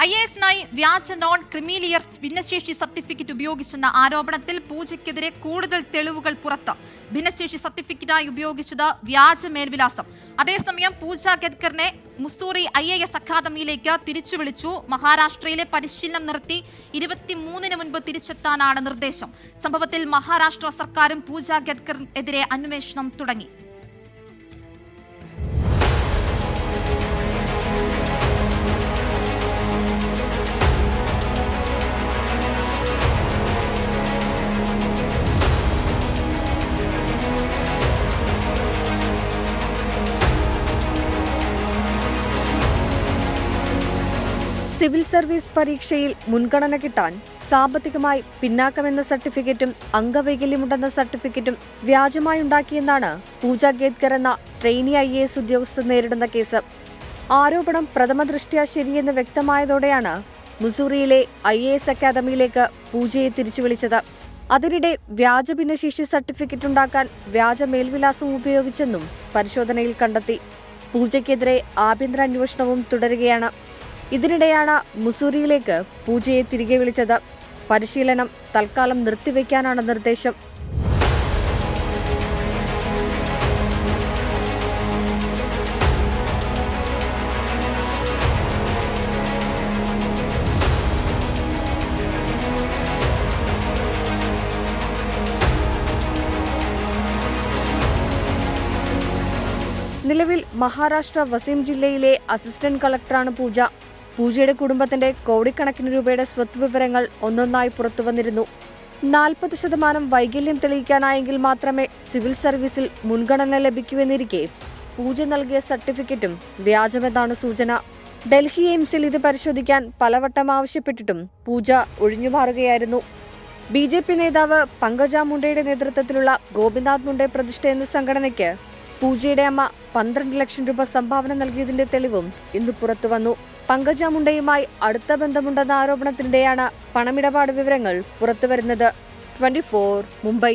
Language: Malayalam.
IAS-നായി വ്യാജ നോൺ ക്രിമീലിയർ ഭിന്നശേഷി സർട്ടിഫിക്കറ്റ് ഉപയോഗിച്ചെന്ന ആരോപണത്തിൽ പൂജയ്ക്കെതിരെ കൂടുതൽ തെളിവുകൾ പുറത്ത്. ഭിന്നശേഷി സർട്ടിഫിക്കറ്റായി ഉപയോഗിച്ചത് വ്യാജ മേൽവിലാസം. അതേസമയം പൂജ ഗദ്കറിനെ മുസൂറി IAS അക്കാദമിയിലേക്ക് തിരിച്ചു വിളിച്ചു. മഹാരാഷ്ട്രയിലെ പരിശീലനം നിർത്തി 23-ന് മുൻപ് തിരിച്ചെത്താനാണ് നിർദ്ദേശം. സംഭവത്തിൽ മഹാരാഷ്ട്ര സർക്കാരും പൂജ ഗദ്കറിനെതിരെ അന്വേഷണം തുടങ്ങി. സിവിൽ സർവീസ് പരീക്ഷയിൽ മുൻഗണന കിട്ടാൻ സാമ്പത്തികമായി പിന്നാക്കമെന്ന സർട്ടിഫിക്കറ്റും അംഗവൈകല്യമുണ്ടെന്ന സർട്ടിഫിക്കറ്റും വ്യാജമായുണ്ടാക്കിയെന്നാണ് പൂജ ഗദ്കർ എന്ന ട്രെയിനി IAS ഉദ്യോഗസ്ഥർ നേരിടുന്ന കേസ്. ആരോപണം പ്രഥമദൃഷ്ട്യാ ശരിയെന്ന് വ്യക്തമായതോടെയാണ് മുസൂറിയിലെ IAS അക്കാദമിയിലേക്ക് പൂജയെ തിരിച്ചു വിളിച്ചത്. അതിനിടെ വ്യാജ ഭിന്നശേഷി സർട്ടിഫിക്കറ്റ് ഉണ്ടാക്കാൻ വ്യാജ മേൽവിലാസം ഉപയോഗിച്ചെന്നും പരിശോധനയിൽ കണ്ടെത്തി. പൂജയ്ക്കെതിരെ ആഭ്യന്തര അന്വേഷണവും തുടരുകയാണ്. ഇതിനിടെയാണ് മുസൂറിയിലേക്ക് പൂജയെ തിരികെ വിളിച്ചത്. പരിശീലനം തൽക്കാലം നിർത്തിവെക്കാനാണ് നിർദ്ദേശം. നിലവിൽ മഹാരാഷ്ട്ര വസീം ജില്ലയിലെ അസിസ്റ്റന്റ് കളക്ടറാണ് പൂജ. പൂജയുടെ കുടുംബത്തിന്റെ കോടിക്കണക്കിന് രൂപയുടെ സ്വത്ത് വിവരങ്ങൾ ഒന്നൊന്നായി പുറത്തുവന്നിരുന്നു. 40% വൈകല്യം തെളിയിക്കാനായെങ്കിൽ മാത്രമേ സിവിൽ സർവീസിൽ മുൻഗണന ലഭിക്കൂവെന്നിരിക്കെ പൂജ നൽകിയ സർട്ടിഫിക്കറ്റും വ്യാജമെന്നാണ് സൂചന. ഡൽഹി എയിംസിൽ ഇത് പരിശോധിക്കാൻ പലവട്ടം ആവശ്യപ്പെട്ടിട്ടും പൂജ ഒഴിഞ്ഞുമാറുകയായിരുന്നു. BJP നേതാവ് പങ്കജ മുണ്ടയുടെ നേതൃത്വത്തിലുള്ള ഗോപിനാഥ് മുണ്ടെ പ്രതിഷ്ഠ എന്ന സംഘടനയ്ക്ക് പൂജയുടെ അമ്മ 12 ലക്ഷം രൂപ സംഭാവന നൽകിയതിന്റെ തെളിവും ഇന്ന് പുറത്തുവന്നു. പങ്കജ മുണ്ടയുമായി അടുത്ത ബന്ധമുണ്ടെന്ന ആരോപണത്തിനിടെയാണ് പണമിടപാട് വിവരങ്ങൾ പുറത്തുവരുന്നത്. 24 മുംബൈ.